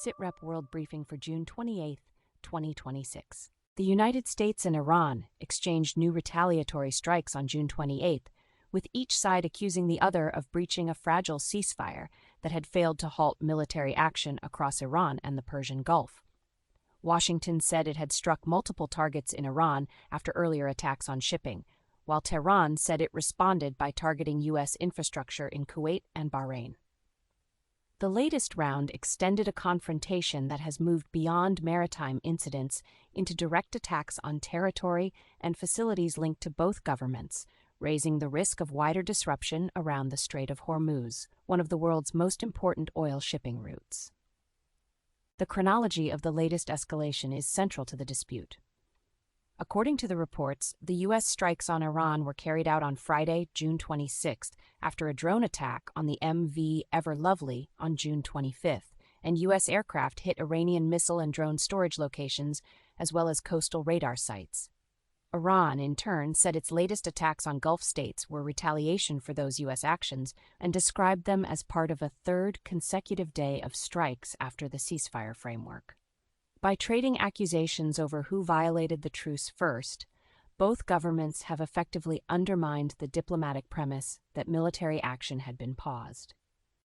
SITREP World Briefing for June 28, 2026. The United States and Iran exchanged new retaliatory strikes on June 28, with each side accusing the other of breaching a fragile ceasefire that had failed to halt military action across Iran and the Persian Gulf. Washington said it had struck multiple targets in Iran after earlier attacks on shipping, while Tehran said it responded by targeting U.S. infrastructure in Kuwait and Bahrain. The latest round extended a confrontation that has moved beyond maritime incidents into direct attacks on territory and facilities linked to both governments, raising the risk of wider disruption around the Strait of Hormuz, one of the world's most important oil shipping routes. The chronology of the latest escalation is central to the dispute. According to the reports, the U.S. strikes on Iran were carried out on Friday, June 26, after a drone attack on the MV Ever Lovely on June 25, and U.S. aircraft hit Iranian missile and drone storage locations as well as coastal radar sites. Iran, in turn, said its latest attacks on Gulf states were retaliation for those U.S. actions and described them as part of a third consecutive day of strikes after the ceasefire framework. By trading accusations over who violated the truce first, both governments have effectively undermined the diplomatic premise that military action had been paused.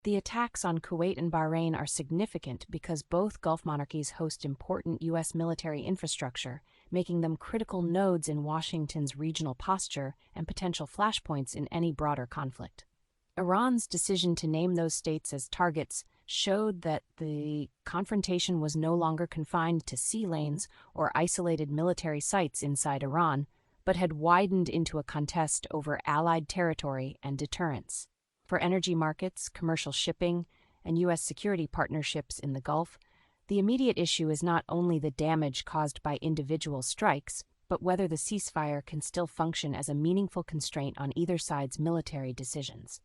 The attacks on Kuwait and Bahrain are significant because both Gulf monarchies host important U.S. military infrastructure, making them critical nodes in Washington's regional posture and potential flashpoints in any broader conflict. Iran's decision to name those states as targets showed that the confrontation was no longer confined to sea lanes or isolated military sites inside Iran, but had widened into a contest over allied territory and deterrence. For energy markets, commercial shipping, and U.S. security partnerships in the Gulf, the immediate issue is not only the damage caused by individual strikes, but whether the ceasefire can still function as a meaningful constraint on either side's military decisions.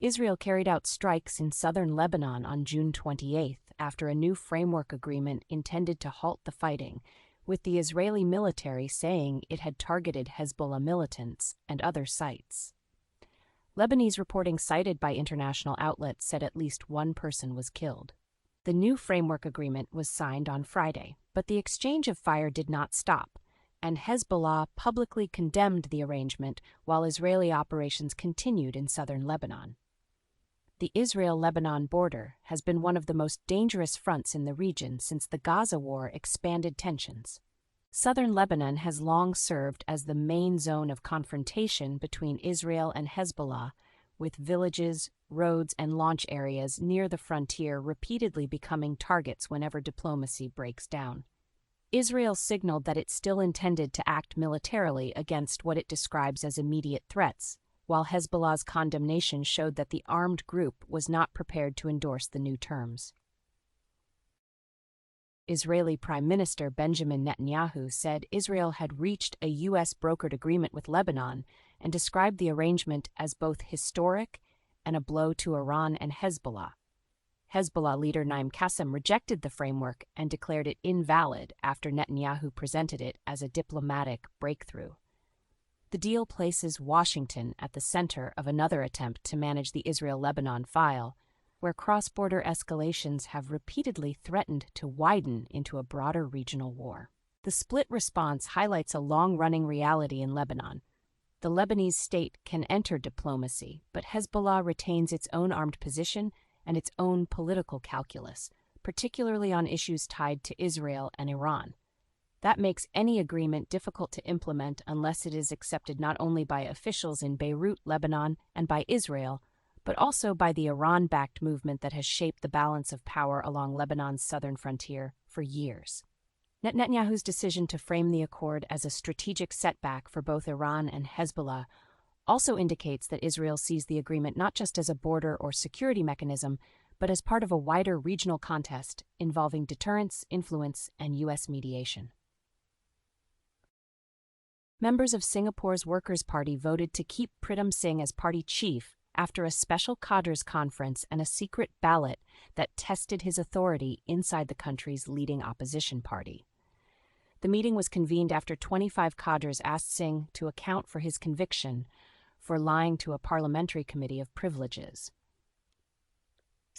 Israel carried out strikes in southern Lebanon on June 28 after a new framework agreement intended to halt the fighting, with the Israeli military saying it had targeted Hezbollah militants and other sites. Lebanese reporting cited by international outlets said at least one person was killed. The new framework agreement was signed on Friday, but the exchange of fire did not stop, and Hezbollah publicly condemned the arrangement while Israeli operations continued in southern Lebanon. The Israel-Lebanon border has been one of the most dangerous fronts in the region since the Gaza war expanded tensions. Southern Lebanon has long served as the main zone of confrontation between Israel and Hezbollah, with villages, roads, and launch areas near the frontier repeatedly becoming targets whenever diplomacy breaks down. Israel signaled that it still intended to act militarily against what it describes as immediate threats, while Hezbollah's condemnation showed that the armed group was not prepared to endorse the new terms. Israeli Prime Minister Benjamin Netanyahu said Israel had reached a U.S.-brokered agreement with Lebanon and described the arrangement as both historic and a blow to Iran and Hezbollah. Hezbollah leader Naim Qassem rejected the framework and declared it invalid after Netanyahu presented it as a diplomatic breakthrough. The deal places Washington at the center of another attempt to manage the Israel-Lebanon file, where cross-border escalations have repeatedly threatened to widen into a broader regional war. The split response highlights a long-running reality in Lebanon. The Lebanese state can enter diplomacy, but Hezbollah retains its own armed position and its own political calculus, particularly on issues tied to Israel and Iran. That makes any agreement difficult to implement unless it is accepted not only by officials in Beirut, Lebanon, and by Israel, but also by the Iran-backed movement that has shaped the balance of power along Lebanon's southern frontier for years. Netanyahu's decision to frame the accord as a strategic setback for both Iran and Hezbollah also indicates that Israel sees the agreement not just as a border or security mechanism, but as part of a wider regional contest involving deterrence, influence, and U.S. mediation. Members of Singapore's Workers' Party voted to keep Pritam Singh as party chief after a special cadres conference and a secret ballot that tested his authority inside the country's leading opposition party. The meeting was convened after 25 cadres asked Singh to account for his conviction for lying to a parliamentary committee of privileges.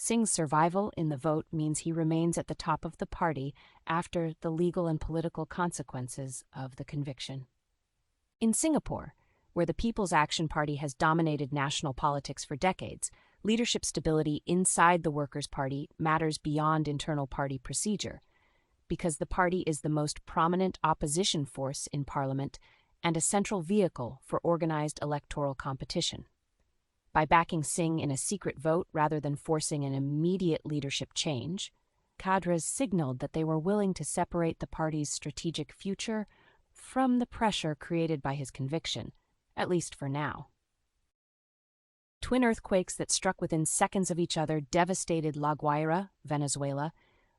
Singh's survival in the vote means he remains at the top of the party after the legal and political consequences of the conviction. In Singapore, where the People's Action Party has dominated national politics for decades, leadership stability inside the Workers' Party matters beyond internal party procedure, because the party is the most prominent opposition force in parliament and a central vehicle for organized electoral competition. By backing Singh in a secret vote rather than forcing an immediate leadership change, cadres signaled that they were willing to separate the party's strategic future from the pressure created by his conviction, at least for now. Twin earthquakes that struck within seconds of each other devastated La Guaira, Venezuela,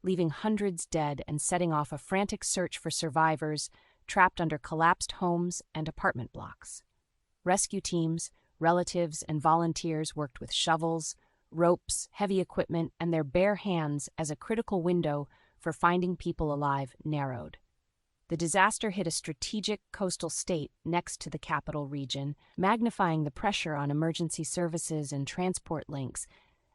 leaving hundreds dead and setting off a frantic search for survivors trapped under collapsed homes and apartment blocks. Rescue teams, relatives, and volunteers worked with shovels, ropes, heavy equipment, and their bare hands as a critical window for finding people alive narrowed. The disaster hit a strategic coastal state next to the capital region, magnifying the pressure on emergency services and transport links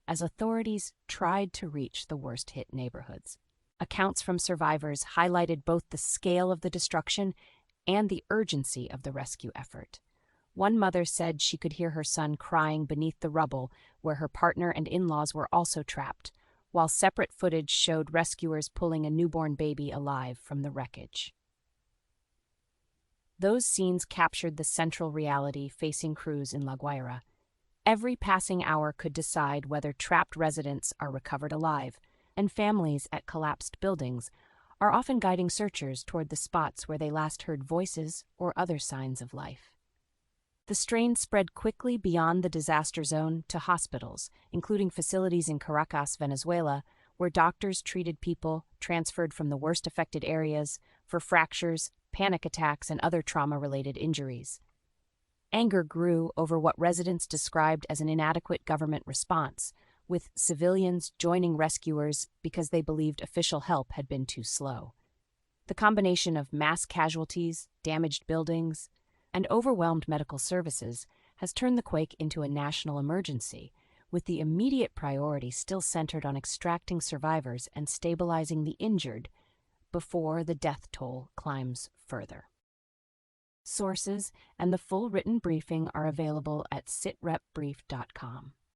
as authorities tried to reach the worst-hit neighborhoods. Accounts from survivors highlighted both the scale of the destruction and the urgency of the rescue effort. One mother said she could hear her son crying beneath the rubble where her partner and in-laws were also trapped, while separate footage showed rescuers pulling a newborn baby alive from the wreckage. Those scenes captured the central reality facing crews in La Guaira. Every passing hour could decide whether trapped residents are recovered alive, and families at collapsed buildings are often guiding searchers toward the spots where they last heard voices or other signs of life. The strain spread quickly beyond the disaster zone to hospitals, including facilities in Caracas, Venezuela, where doctors treated people transferred from the worst affected areas for fractures, panic attacks, and other trauma-related injuries. Anger grew over what residents described as an inadequate government response, with civilians joining rescuers because they believed official help had been too slow. The combination of mass casualties, damaged buildings, and overwhelmed medical services has turned the quake into a national emergency, with the immediate priority still centered on extracting survivors and stabilizing the injured before the death toll climbs further. Sources and the full written briefing are available at sitrepbrief.com.